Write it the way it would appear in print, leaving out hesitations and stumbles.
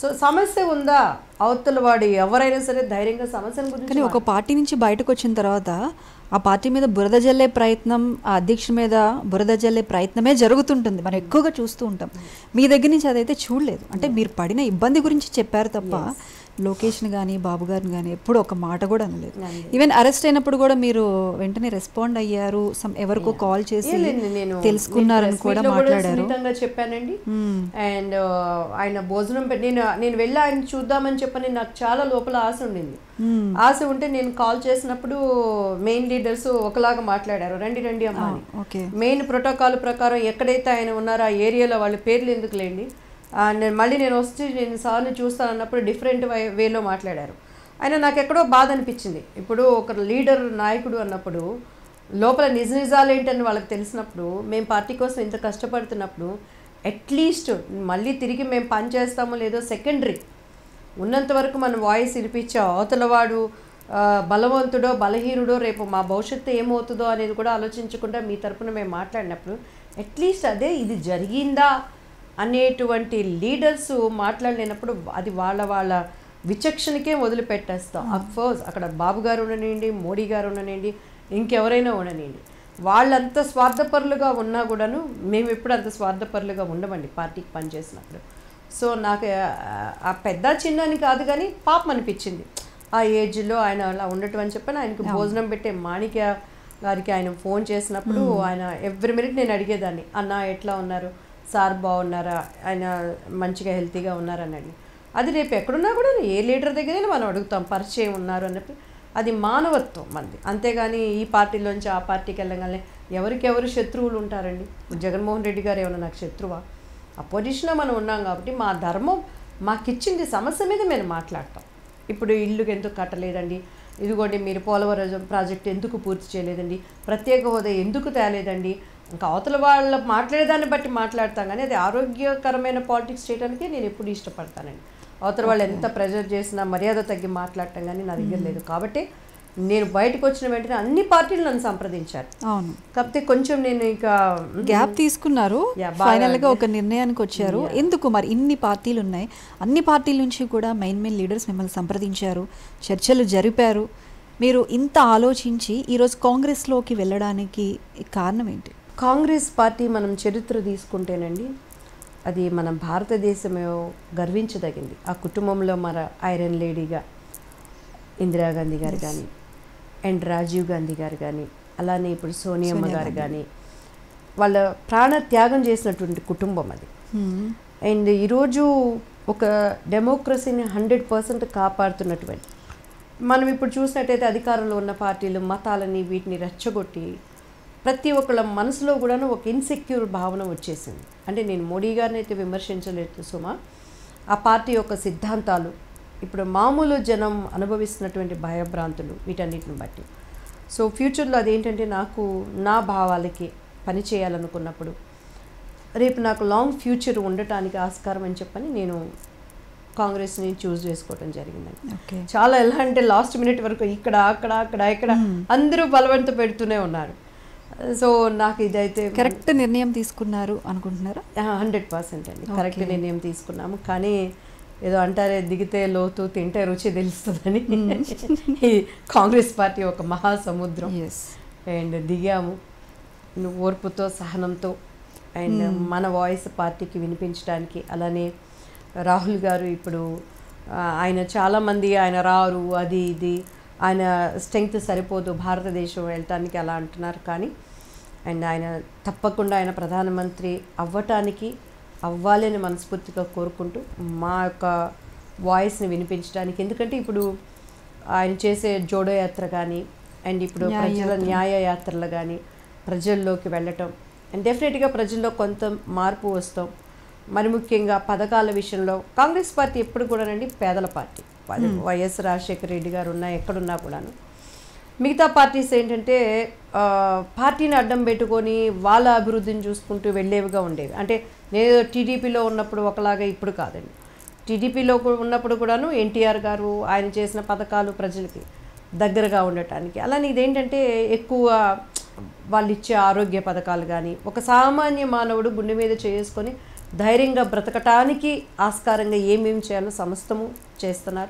So సమస్య ఉందా, అవతల వాడు ఎవరైనా సరే ధైర్యంగా సమస్యల గురించి. కానీ ఒక పార్టీ నుంచి బయటకు వచ్చిన తర్వాత ఆ పార్టీ మీద బురద జల్లే ప్రయత్నం, ఆ అధ్యక్షుడి మీద బురద జల్లే ప్రయత్నమే జరుగుతుంటుంది, మనం ఎక్కువగా చూస్తూ ఉంటాం. మీ దగ్గర నుంచి అదైతే చూడలేదు. అంటే మీరు పడిన ఇబ్బంది గురించి చెప్పారు తప్ప లోకేష్ని కానీ బాబు గారిని కానీ ఎప్పుడు ఒక మాట కూడా అనలేదు. ఈవెన్ అరెస్ట్ అయినప్పుడు కూడా మీరు వెంటనే రెస్పాండ్ అయ్యారు, ఎవరికో కాల్ చేసి తెలుసుకున్నారని కూడా మాట్లాడారు. చెప్పానండి. అండ్ ఆయన భోజనం నేను వెళ్ళి ఆయన చూద్దామని చెప్పని నాకు చాలా లోపల ఆశ ఉండింది. ఆశ ఉంటే నేను కాల్ చేసినప్పుడు మెయిన్ లీడర్స్ ఒకలాగా మాట్లాడారు, రండి రండి అమ్మా అని. మెయిన్ ప్రోటోకాల్ ప్రకారం ఎక్కడైతే ఆయన ఉన్నారో ఆ ఏరియాలో వాళ్ళ పేర్లు ఎందుకు లేండి, నేను వచ్చి నేను సార్ని చూస్తాను అన్నప్పుడు డిఫరెంట్ వేలో మాట్లాడారు. అయినా నాకు ఎక్కడో బాధ అనిపించింది. ఇప్పుడు ఒక లీడర్ నాయకుడు అన్నప్పుడు లోపల నిజాలు ఏంటని వాళ్ళకి తెలిసినప్పుడు, మేము పార్టీ కోసం ఇంత కష్టపడుతున్నప్పుడు అట్లీస్ట్ మళ్ళీ తిరిగి మేము పని చేస్తామో లేదో సెకండరీ, ఉన్నంత వరకు మన వాయిస్ వినిపించా, అవతలవాడు బలవంతుడో బలహీనుడో రేపు మా భవిష్యత్తు ఏమవుతుందో అనేది కూడా ఆలోచించకుండా మీ తరపున మేము మాట్లాడినప్పుడు అట్లీస్ట్ అదే ఇది జరిగిందా అనేటువంటి లీడర్స్ మాట్లాడలేనప్పుడు అది వాళ్ళ విచక్షణకే వదిలిపెట్టేస్తాం. అఫ్కోర్స్ అక్కడ బాబు గారు ఉండనివ్వండి, మోడీ గారు ఉండనివ్వండి, ఇంకెవరైనా ఉండనివ్వండి, వాళ్ళంత స్వార్థపరులుగా ఉన్నా కూడాను మేము ఎప్పుడు అంత స్వార్థపరులుగా ఉండమండి పార్టీకి పనిచేసినప్పుడు. సో నాకు ఆ పెద్ద చిన్న అని కాదు కానీ పాపం అనిపించింది ఆ ఏజ్లో ఆయన అలా ఉండటం అని చెప్పని. ఆయనకు భోజనం పెట్టే మాణిక్య గారికి ఆయన ఫోన్ చేసినప్పుడు ఆయన ఎవ్రీ మినిట్ నేను అడిగేదాన్ని, అన్న ఎట్లా ఉన్నారు సార్, బాగున్నారా, ఆయన మంచిగా హెల్తీగా ఉన్నారని. అది రేపు ఎక్కడున్నా కూడా ఏ లీడర్ దగ్గరైనా మనం అడుగుతాం పరిచయం ఉన్నారు అన్నప్పుడు. అది మానవత్వం మనది, అంతేగాని ఈ పార్టీలోంచి ఆ పార్టీకి వెళ్ళగానే ఎవరికెవరు శత్రువులు ఉంటారండి. జగన్మోహన్ రెడ్డి గారు ఏమన్నా నాకు శత్రువా? అపోజిషన్లో మనం ఉన్నాం కాబట్టి మా ధర్మం మాకిచ్చింది సమస్య మీద మేము మాట్లాడతాం. ఇప్పుడు ఇల్లుకి ఎందుకు కట్టలేదండి, ఇదిగోండి మీరు పోలవరం ప్రాజెక్ట్ ఎందుకు పూర్తి చేయలేదండి, ప్రత్యేక హోదా ఎందుకు తేలేదండి, ఇంకా అవతల వాళ్ళ మాట్లాడేదాన్ని బట్టి మాట్లాడతాం. కానీ అది ఆరోగ్యకరమైన పాలిటిక్స్ చేయడానికి నేను ఎప్పుడు ఇష్టపడతానండి. అవతల వాళ్ళు ఎంత ప్రెజర్ చేసినా మర్యాద తగ్గి మాట్లాడటం కానీ నా దగ్గర లేదు. కాబట్టి నేను బయటకు వచ్చిన వెంటనే అన్ని పార్టీలు నన్ను సంప్రదించారు. అవును, కాకపోతే కొంచెం నేను ఇక గ్యాప్ తీసుకున్నారు, ఫైనల్గా ఒక నిర్ణయానికి వచ్చారు. ఎందుకు మరి ఇన్ని పార్టీలు ఉన్నాయి, అన్ని పార్టీల నుంచి కూడా మెయిన్ లీడర్స్ మిమ్మల్ని సంప్రదించారు, చర్చలు జరిపారు. మీరు ఇంత ఆలోచించి ఈరోజు కాంగ్రెస్లోకి వెళ్ళడానికి కారణం ఏంటి? కాంగ్రెస్ పార్టీ మనం చరిత్ర తీసుకుంటేనండి, అది మన భారతదేశమే గర్వించదగింది. ఆ కుటుంబంలో మన ఐరన్ లేడీగా ఇందిరాగాంధీ గారు కానీ, అండ్ రాజీవ్ గాంధీ గారు కానీ, అలానే ఇప్పుడు సోనియమ్మ గారు కానీ, వాళ్ళ ప్రాణ త్యాగం చేసినటువంటి కుటుంబం అది. అండ్ ఈరోజు ఒక డెమోక్రసీని 100% కాపాడుతున్నటువంటి, మనం ఇప్పుడు చూసినట్టయితే అధికారంలో ఉన్న పార్టీలు మతాలని వీటిని రెచ్చగొట్టి ప్రతి ఒక్కళ్ళ మనసులో కూడాను ఒక ఇన్సెక్యూర్ భావన వచ్చేసింది. అంటే నేను మోడీ గారిని అయితే విమర్శించలేదు సుమా, ఆ పార్టీ యొక్క సిద్ధాంతాలు ఇప్పుడు మామూలు జనం అనుభవిస్తున్నటువంటి భయభ్రాంతులు వీటన్నిటిని బట్టి. సో ఫ్యూచర్లో అదేంటంటే నాకు నా భావాలకి పని చేయాలనుకున్నప్పుడు రేపు నాకు లాంగ్ ఫ్యూచర్ ఉండటానికి ఆస్కారం అని చెప్పని నేను కాంగ్రెస్ని చూస్ చేసుకోవడం జరిగిందండి. చాలా ఎలా అంటే లాస్ట్ మినిట్ వరకు ఇక్కడ అక్కడ అక్కడ ఇక్కడ అందరూ బలవంత పెడుతూనే ఉన్నారు. సో నాకు ఇదైతే కరెక్ట్ నిర్ణయం తీసుకున్నారు అనుకుంటున్నారా? 100% అండి కరెక్ట్ నిర్ణయం తీసుకున్నాము. కానీ ఏదో అంటారే దిగితే లోతు తింటే రుచి తెలుస్తుందని, ఈ కాంగ్రెస్ పార్టీ ఒక మహాసముద్రం. అండ్ దిగాము ఓర్పుతో సహనంతో, అండ్ మన వాయిస్ పార్టీకి వినిపించడానికి. అలానే రాహుల్ గారు ఇప్పుడు ఆయన చాలామంది ఆయన రారు, అది ఇది ఆయన స్ట్రెంగ్త్ సరిపోదు భారతదేశం వెళ్ళటానికి అలా అంటున్నారు. కానీ అండ్ ఆయన తప్పకుండా ఆయన ప్రధానమంత్రి అవ్వాలని మనస్ఫూర్తిగా కోరుకుంటూ మా యొక్క వాయిస్ని వినిపించడానికి. ఎందుకంటే ఇప్పుడు ఆయన చేసే జోడో యాత్ర కానీ, అండ్ ఇప్పుడు ప్రజల న్యాయ యాత్రలు కానీ ప్రజల్లోకి వెళ్ళటం, అండ్ డెఫినెట్గా ప్రజల్లో కొంత మార్పు వస్తాం. మరి ముఖ్యంగా పథకాల విషయంలో కాంగ్రెస్ పార్టీ ఎప్పుడు కూడానండి పేదల పార్టీ. వైఎస్ రాజశేఖర రెడ్డి గారు ఉన్నా ఎక్కడున్నా కూడాను. మిగతా పార్టీస్ ఏంటంటే పార్టీని అడ్డం పెట్టుకొని వాళ్ళ అభివృద్ధిని చూసుకుంటూ వెళ్ళేవిగా ఉండేవి. అంటే నేను టీడీపీలో ఉన్నప్పుడు ఒకలాగా ఇప్పుడు కాదండి. టీడీపీలో ఉన్నప్పుడు కూడాను ఎన్టీఆర్ గారు ఆయన చేసిన పథకాలు ప్రజలకి దగ్గరగా ఉండటానికి. అలానే ఇదేంటంటే ఎక్కువ వాళ్ళు ఇచ్చే ఆరోగ్య పథకాలు కానీ ఒక సామాన్య మానవుడు గుండె మీద చేసుకొని ధైర్యంగా బ్రతకటానికి ఆస్కారంగా ఏమేమి చేయాలో సమస్తము చేస్తున్నారు.